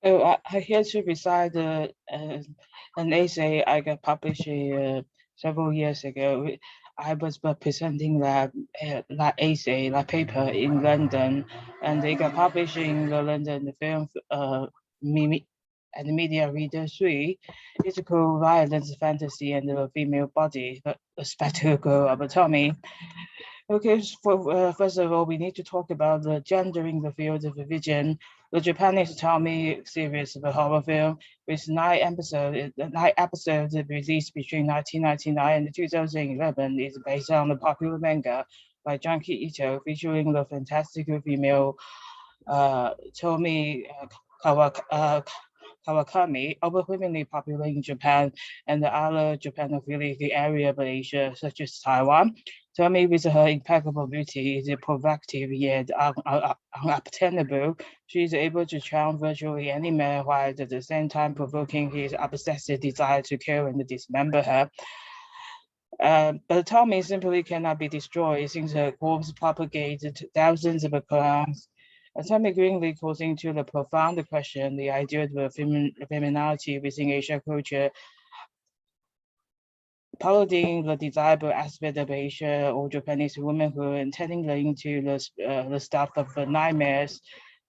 Oh, I here to recite an essay I got published several years ago. I was presenting that essay, that paper in London, and they got published in the London Film Mimi and Media Reader 3. It's called Violence, Fantasy, and the Female Body, a spectacle of Tommy. Okay, first of all, we need to talk about the gender in the field of vision. The Japanese Tomie series of a horror film with nine episodes released between 1999 and 2011 is based on the popular manga by Junki Ito featuring the fantastic female Tomie Kawakami, overwhelmingly popular in Japan and the other Japanophilic area of Asia, such as Taiwan. Tommy, with her impeccable beauty, is provocative yet unobtainable. She is able to charm virtually any man while at the same time provoking his obsessive desire to kill and dismember her. But Tommy simply cannot be destroyed since her corpse propagated to thousands of clones. Tommy Greenlee calls into the profound question the idea of femininity within Asian culture, parodying the desirable aspect of Asia or Japanese womanhood and turning them into the stuff of nightmares.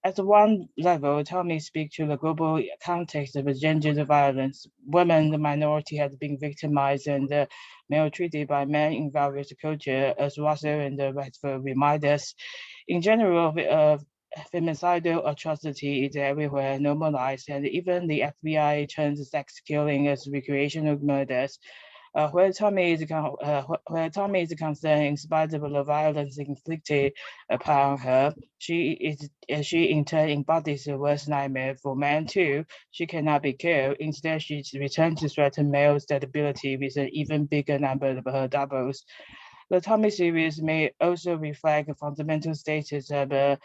At one level, Tommy speaks to the global context of gender violence. Women, the minority, have been victimized and maltreated by men in various cultures, as Russell and the rest will remind us. In general, femicidal atrocity is everywhere normalized, and even the FBI turns sex killing as recreational murders. Where Tommy is concerned, in spite of the violence inflicted upon her, she in turn embodies the worst nightmare for men too. She cannot be killed. Instead, she returns to threaten male stability with an even bigger number of her doubles. The Tommy series may also reflect a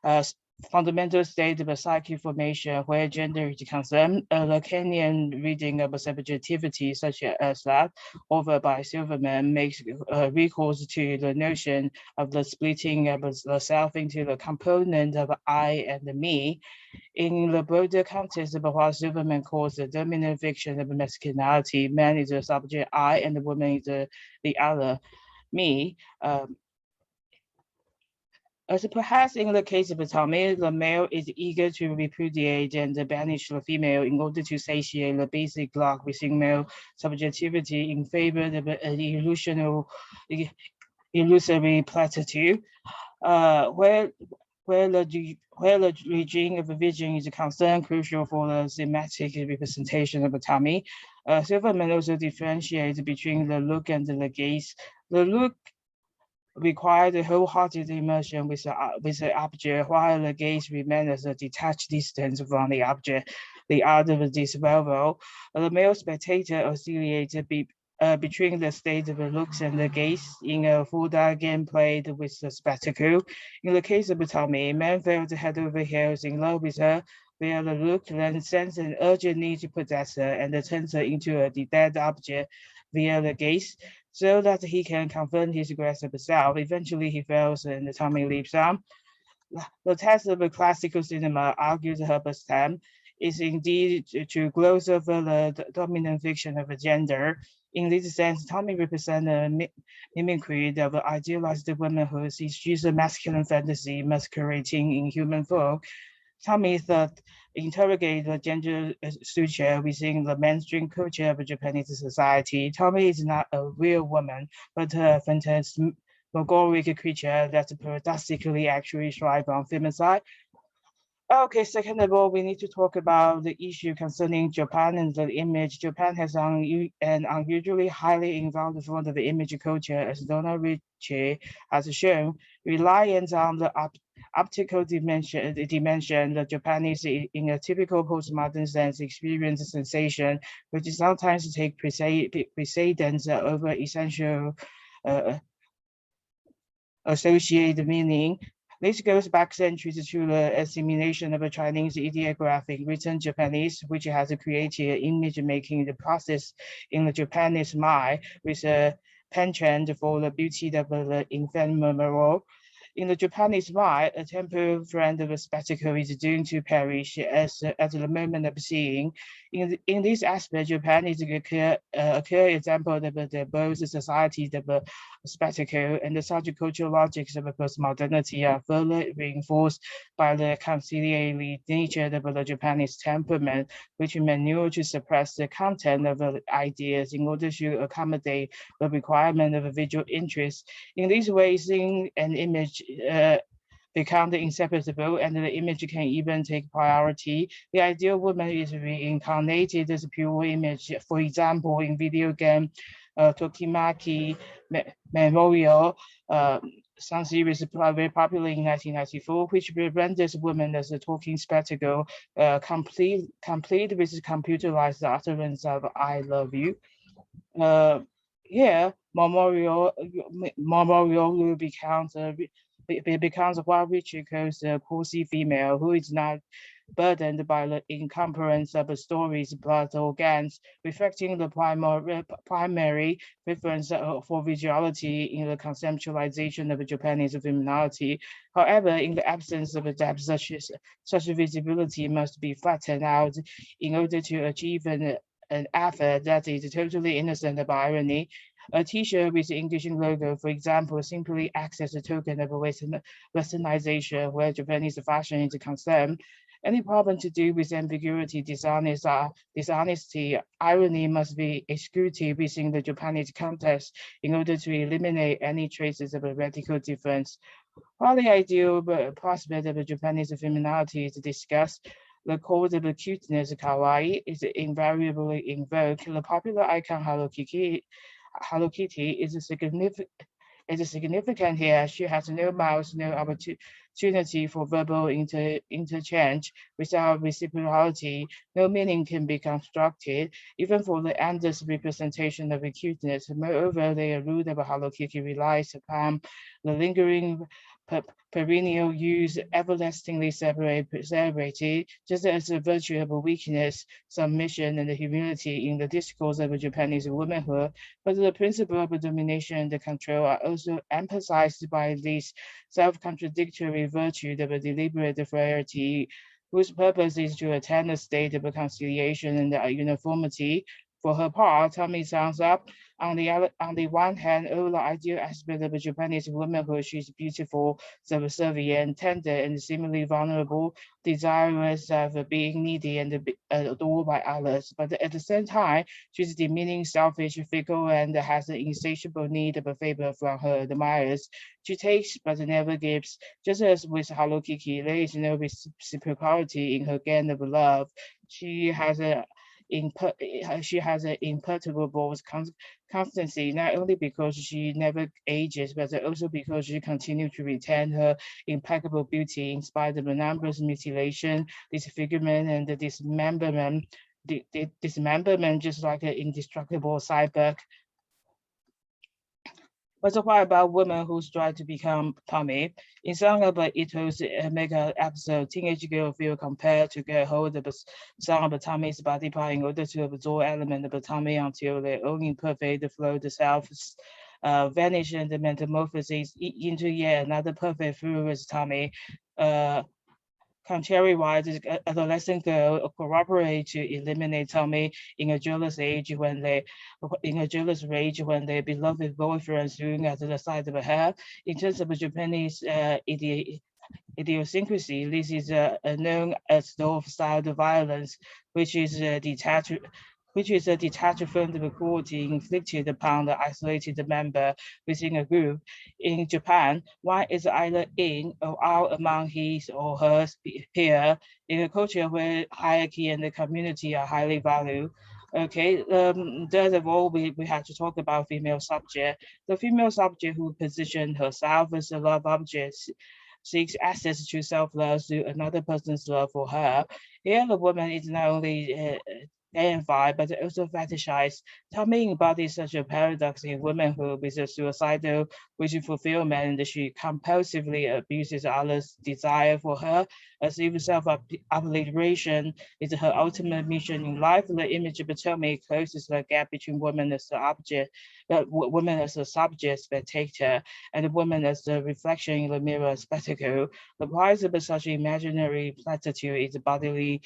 uh, fundamental state of psychic formation where gender is concerned. A Lacanian reading of subjectivity such as that offered by Silverman makes recourse to the notion of the splitting of the self into the component of I and me. In the broader context of what Silverman calls the dominant fiction of masculinity, man is the subject I and the woman is the other me. As perhaps in the case of Tommy, the male is eager to repudiate and banish the female in order to satiate the basic lock within male subjectivity in favor of an illusory platitude, uh, where where the regime of vision is concerned crucial for the thematic representation of Tommy. Silverman also differentiates between the look and the gaze. The look required wholehearted immersion with the object, while the gaze remains at a detached distance from the object. The art of this level, the male spectator oscillates between the state of the looks and the gaze in a full game played with the spectacle. In the case of Tommy, man fell head over heels in love with her, where the look then sends an urgent need to possess her and turns her into a dead object via the gaze so that he can confirm his aggressive self. Eventually, he fails and Tommy leaps on. The test of classical cinema, argues Herbert Stam, is indeed to gloss over the dominant fiction of gender. In this sense, Tommy represents a mimicry of idealized womanhood. She's a masculine fantasy masquerading in human form. Tommy thought interrogate the gender structure within the mainstream culture of Japanese society. Tommy is not a real woman, but a phantasmagoric creature that paradoxically actually thrives on femicide. Okay, second of all, we need to talk about the issue concerning Japan and the image. Japan has an unusually highly involved form of the image culture, as Donna Ritchie has shown, reliant on the optical dimension. The Japanese, in a typical postmodern sense, experience sensation, which sometimes take precedence over essential uh, associated meaning. This goes back centuries to the assimilation of a Chinese ideographic written Japanese, which has created image making the process in the Japanese mind with a penchant for the beauty of the ephemeral. In the Japanese mind, a temporary friend of a spectacle is doomed to perish at the moment of seeing. In this aspect, Japan is a clear example of both the society of a spectacle and the social cultural logics of postmodernity are further reinforced by the conciliatory nature of the Japanese temperament, which maneuver to suppress the content of the ideas in order to accommodate the requirement of a visual interest. In these ways, seeing an image become inseparable, and the image can even take priority. The ideal woman is reincarnated as a pure image. For example, in video game Tokimaki Memorial, some series very popular in 1994, which renders women as a talking spectacle, complete with computerized utterance of "I love you." Uh, Here, Memorial becomes a well-rich cozy female who is not burdened by the encumbrance of the story's plot organs, reflecting the primary preference for visuality in the conceptualization of Japanese femininity. However, in the absence of a depth, such visibility must be flattened out in order to achieve an effort that is totally innocent of irony. A T-shirt with the English logo, for example, simply acts as a token of westernization where Japanese fashion is concerned. Any problem to do with ambiguity, dishonesty, irony must be excluded within the Japanese context in order to eliminate any traces of a radical difference. While the ideal prospect of Japanese femininity is discussed, the cause of cuteness, kawaii, is invariably invoked. The popular icon Hello Kitty is significant here. She has no mouth, no opportunity for verbal interchange. Without reciprocity, no meaning can be constructed, even for the endless representation of cuteness. Moreover, the root of Hello Kitty relies upon the lingering perennial use everlastingly celebrated, just as a virtue of weakness, submission, and humility in the discourse of Japanese womanhood. But the principle of domination and control are also emphasized by this self-contradictory virtue of a deliberate variety, whose purpose is to attain a state of conciliation and uniformity. For her part, Tomie sums up, on the one hand, all the ideal aspect of Japanese womanhood, she is beautiful, subservient, tender, and seemingly vulnerable, desirous of being needy and adored by others. But at the same time, she's demeaning, selfish, fickle, and has an insatiable need of a favor from her admirers. She takes but never gives. Just as with Hello Kitty, there is no reciprocity in her gain of love. She has a she has an imperturbable constancy, not only because she never ages, but also because she continues to retain her impeccable beauty in spite of the numerous mutilation, disfigurement, and dismemberment. Dismemberment, just like an indestructible cyborg. But what about women who strive to become Tommy? In some of Ito's mega episode, teenage girl feel compelled to get hold of some of Tommy's body part in order to absorb element of Tommy until their own imperfect flow the self vanish and the metamorphosis into yet another perfect fluid Tommy. Contrary-wise, adolescent girl corroborate to eliminate Tommy in a jealous rage when their beloved boyfriend swing at the side of her. In terms of Japanese idiosyncrasy, this is known as stove-style violence, which is a detached form of cruelty inflicted upon the isolated member within a group. In Japan, one is either in or out among his or her peer in a culture where hierarchy and the community are highly valued. Okay, third of all, we have to talk about female subject. The female subject who positions herself as a love object seeks access to self-love through another person's love for her. Here, the woman is not only deify, but also fetishize. Tomie embodies such a paradox in womanhood with a suicidal wish fulfillment, and she compulsively abuses others' desire for her, as if self-obliteration is her ultimate mission in life. The image of Tomie closes the gap between woman as the object, woman as a subject spectator, and the woman as the reflection in the mirror spectacle. The price of such imaginary platitude is bodily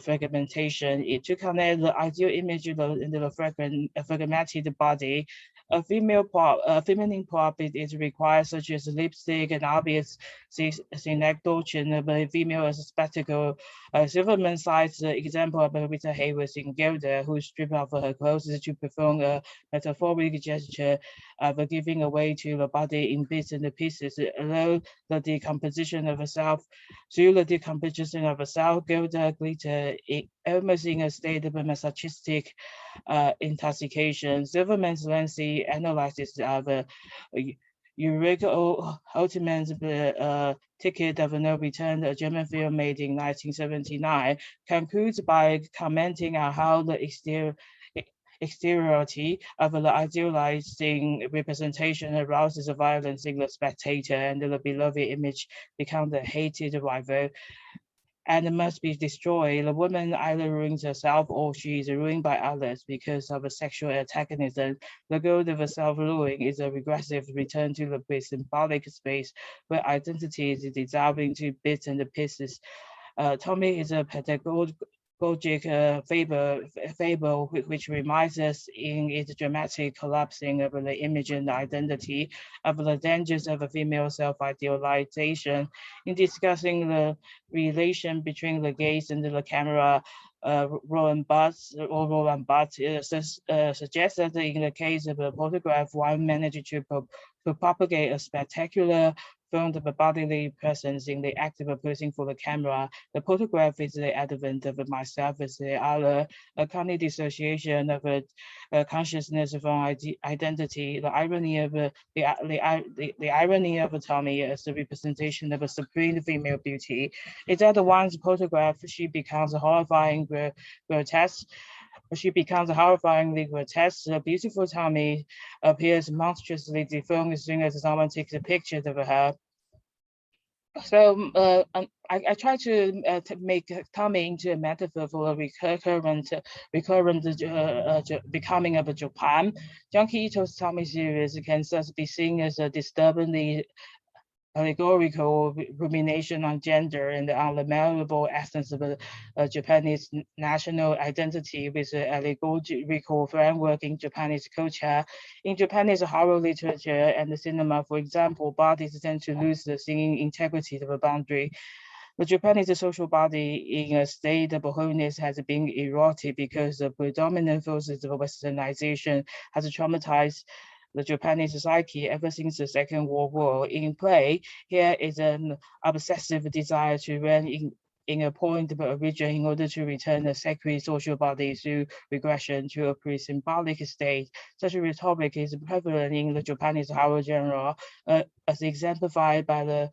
fragmentation. To connect the ideal image in the fragmented body, a feminine prop is required, such as lipstick and obvious synecdoche of a female as a spectacle. Silverman cites the example of Rita Hayworth in Gilda, who stripped off her clothes to perform a metaphoric gesture of giving away to the body in bits and pieces, although the decomposition of herself. Through the decomposition of herself, Gilda glitter, almost in a state of masochistic intoxication. Silverman's lengthy analysis of Eureka Ultiman's Ticket of No Return, a German film made in 1979, concludes by commenting on how the exteriority of the idealizing representation arouses violence in the spectator, and the beloved image becomes the hated rival and must be destroyed. The woman either ruins herself or she is ruined by others because of a sexual antagonism. The goal of self-ruin is a regressive return to the symbolic space where identity is dissolving to bits and pieces. Tomie is a pedagogic fable which reminds us in its dramatic collapsing of the image and identity of the dangers of a female self-idealization. In discussing the relation between the gaze and the camera, Roland Barthes suggests that in the case of a photograph, one managed to propagate a spectacular film of a bodily presence in the act of posing for the camera. The photograph is the advent of myself as the other, a cognitive dissociation of a consciousness from identity. The irony of the irony of Tomie as the representation of a supreme female beauty is that once photographed, she becomes horrifying grotesque. She becomes horrifyingly grotesque. The beautiful Tomie appears monstrously deformed as soon as someone takes a picture of her. So I try to make Tomie into a metaphor for a recurrent becoming of Japan. Junkie Ito's Tomie series can thus be seen as a disturbingly allegorical rumination on gender and on the malleable essence of a Japanese national identity with an allegorical framework in Japanese culture. In Japanese horror literature and the cinema, for example, bodies tend to lose the singing integrity of a boundary. The Japanese social body in a state of wholeness has been eroded because the predominant forces of westernization has traumatized the Japanese society ever since the Second World War. In play, here is an obsessive desire to run in a point of origin in order to return the sacred social body through regression to a pre-symbolic state. Such a rhetoric is prevalent in the Japanese horror genre, as exemplified by the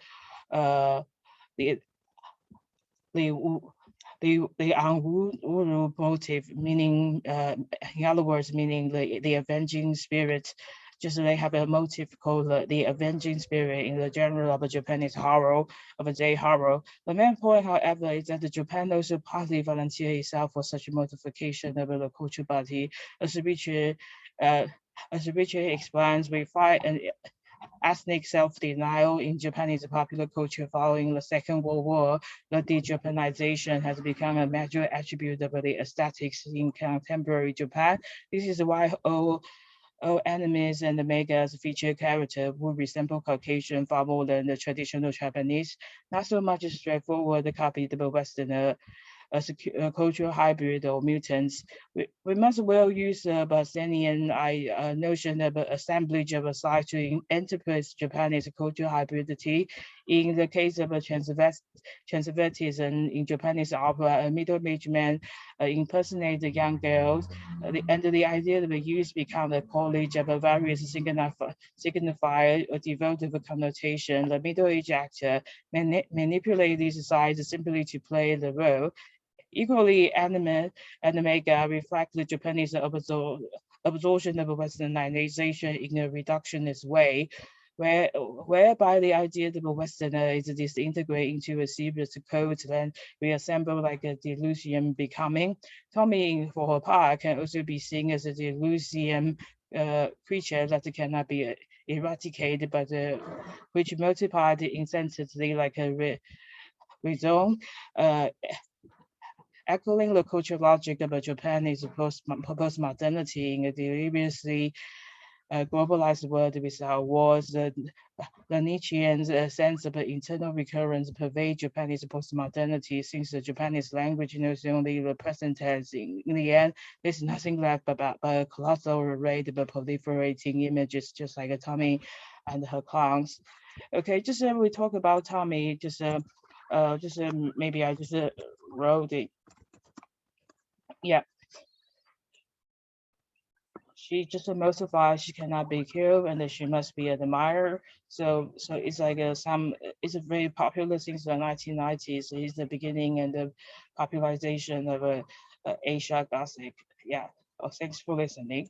the Anwuru motive, meaning, in other words, meaning the avenging spirit. Just they have a motive called the avenging spirit in the genre of a Japanese horror, of a J horror. The main point, however, is that the Japan also partly volunteer itself for such a modification of the culture body. As Richard explains, we find an ethnic self-denial in Japanese popular culture following the Second World War. The de-Japanization has become a major attribute of the aesthetics in contemporary Japan. This is why all animes and the mangas feature characters who resemble Caucasian far more than the traditional Japanese. Not so much a straightforward copy of the Western a cultural hybrid or mutants. We must well use the Basinian notion of assemblage of a site to interpret Japanese cultural hybridity. In the case of a transvestism in Japanese opera, a middle-aged man impersonates young girls, and the idea of the use become the college of a various signifier or devotive connotation. The middle-aged actor manipulates these sides simply to play the role. Equally, anime reflect the Japanese absorption of westernization in a reductionist way, whereby the idea of a Westerner is disintegrated into a series of codes, then reassembled like a delusion becoming. Tomie, for her part, can also be seen as a delusion creature that cannot be eradicated, but which multiplied incessantly like a rhizome, echoing the cultural logic of Japanese postmodernity in a deliriously globalized world without wars. The Nietzschean sense of internal recurrence pervades Japanese postmodernity, since the Japanese language knows only the present tense. In the end, there's nothing left but a colossal array of proliferating images, just like Tomie and her clowns. Okay, just we talk about Tomie, maybe I just wrote it. Yeah, she just emulsifies. She cannot be killed, and that she must be admired. So it's like it's a very popular since the 1990s. It's the beginning and the popularization of Asia Gothic. Yeah. Oh, thanks for listening.